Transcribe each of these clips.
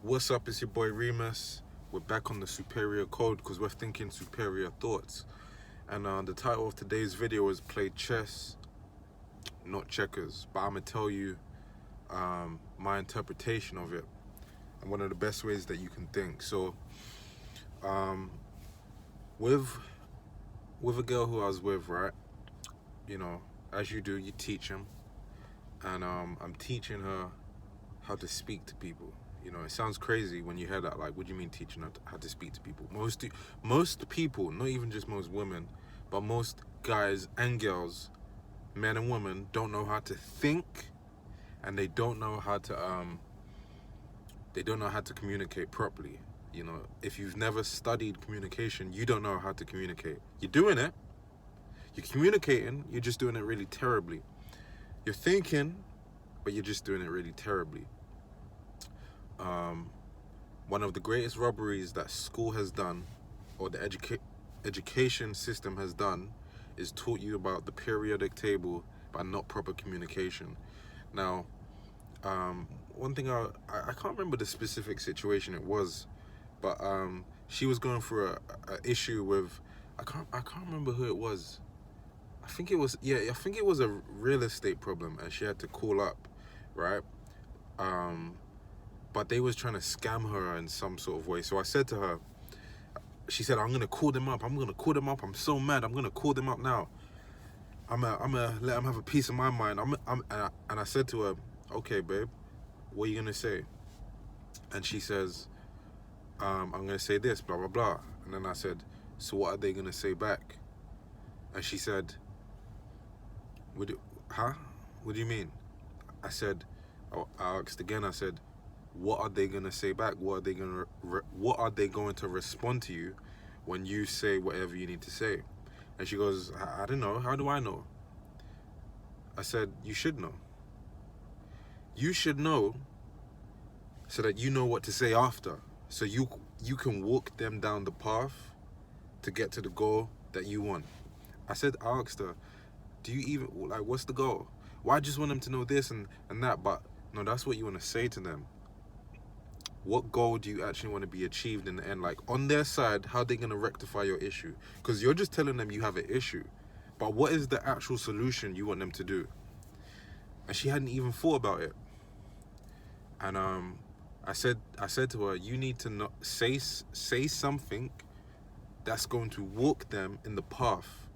What's up? It's your boy Reemus. We're back on the superior code because we're thinking superior thoughts. And the title of today's video is Play Chess, Not Checkers. But I'm going to tell you my interpretation of it and one of the best ways that you can think. So, with a girl who I was with, right? You know, as you do, you teach them. And I'm teaching her how to speak to people. You know, it sounds crazy when you hear that. Like, what do you mean teaching her how to speak to people? Most people, not even just most women, but most guys and girls, men and women, don't know how to think, and they don't know how to communicate properly. You know, if you've never studied communication, you don't know how to communicate. You're doing it, you're communicating, you're just doing it really terribly. You're thinking, but you're just doing it really terribly. One of the greatest robberies that school has done, or the education system has done, is taught you about the periodic table, but not proper communication. Now, one thing I can't remember the specific situation it was, but she was going through a issue with, I can't remember who it was. I think it was a real estate problem, and she had to call up, right? But they was trying to scam her in some sort of way. So I said to her, she said, I'm gonna call them up. I'm so mad. I'm gonna call them up now. I'm gonna let them have a piece of my mind. And I said to her, okay, babe, what are you gonna say? And she says, I'm gonna say this, blah blah blah. And then I said, so what are they gonna say back? And she said, What do you mean? I said, I asked again. I said, what are they gonna say back? What are they going to respond to you when you say whatever you need to say? And she goes, I don't know. How do I know? I said, you should know. You should know so that you know what to say after. So you can walk them down the path to get to the goal that you want. I asked her, do you even, like, what's the goal? Well, I just want them to know this and that, but no, that's what you want to say to them. What goal do you actually want to be achieved in the end? Like, on their side, how are they going to rectify your issue? Because you're just telling them you have an issue, but what is the actual solution you want them to do? And she hadn't even thought about it. And I said to her, you need to not say something that's going to walk them in the path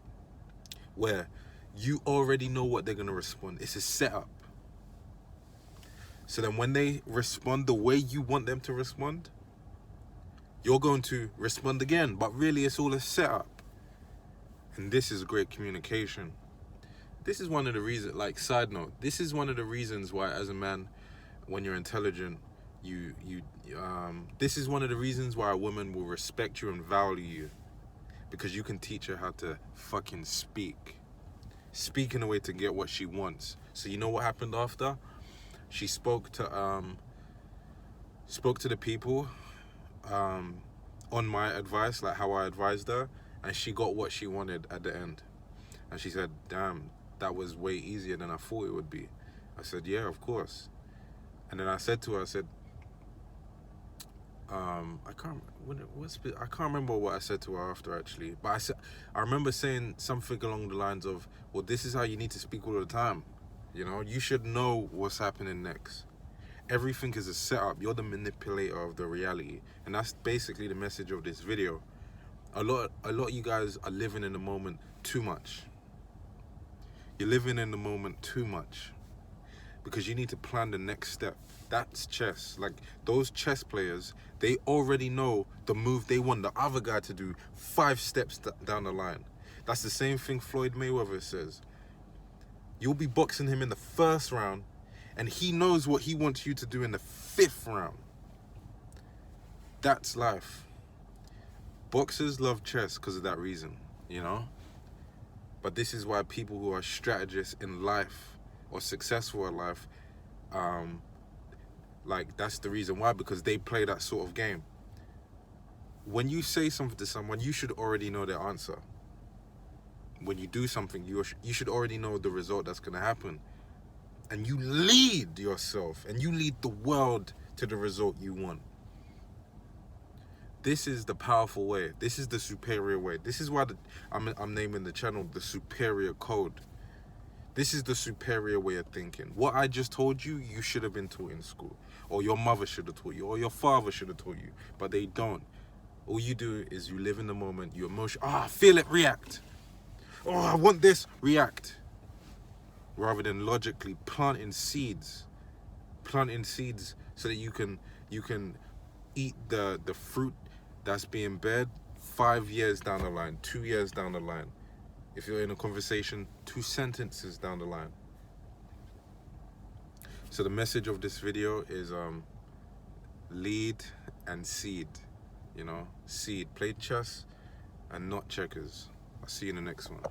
where you already know what they're going to respond. It's a setup. So then when they respond the way you want them to respond, you're going to respond again. But really, it's all a setup. And this is great communication. This is one of the reasons, like, side note, this is one of the reasons why, as a man, when you're intelligent, this is one of the reasons why a woman will respect you and value you. Because you can teach her how to fucking speak. Speak in a way to get what she wants. So you know what happened after? She spoke to the people on my advice, like how I advised her, and she got what she wanted at the end. And she said, damn, that was way easier than I thought it would be. I said, yeah, of course. And then I said to her, I said, I can't remember what I said to her after, actually. But I remember saying something along the lines of, well, this is how you need to speak all the time. You know, you should know what's happening next. Everything is a setup. You're the manipulator of the reality. And that's basically the message of this video. A lot of you guys are living in the moment too much. You're living in the moment too much. Because you need to plan the next step. That's chess. Like, those chess players, they already know the move they want the other guy to do 5 steps down the line. That's the same thing Floyd Mayweather says. You'll be boxing him in the 1st round, and he knows what he wants you to do in the 5th round. That's life. Boxers love chess because of that reason, you know? But this is why people who are strategists in life or successful in life, like, that's the reason why, because they play that sort of game. When you say something to someone, you should already know their answer. When you do something, you should already know the result that's going to happen. And you lead yourself and you lead the world to the result you want. This is the powerful way. This is the superior way. This is why I'm naming the channel the superior code. This is the superior way of thinking. What I just told you, you should have been taught in school. Or your mother should have taught you. Or your father should have taught you. But they don't. All you do is you live in the moment. You emotion. I feel it, react. Oh, I want this, react. Rather than logically planting seeds. Planting seeds so that you can eat the fruit that's being bared 5 years down the line, 2 years down the line. If you're in a conversation, 2 sentences down the line. So the message of this video is lead and seed. You know, seed. Play chess and not checkers. I'll see you in the next one.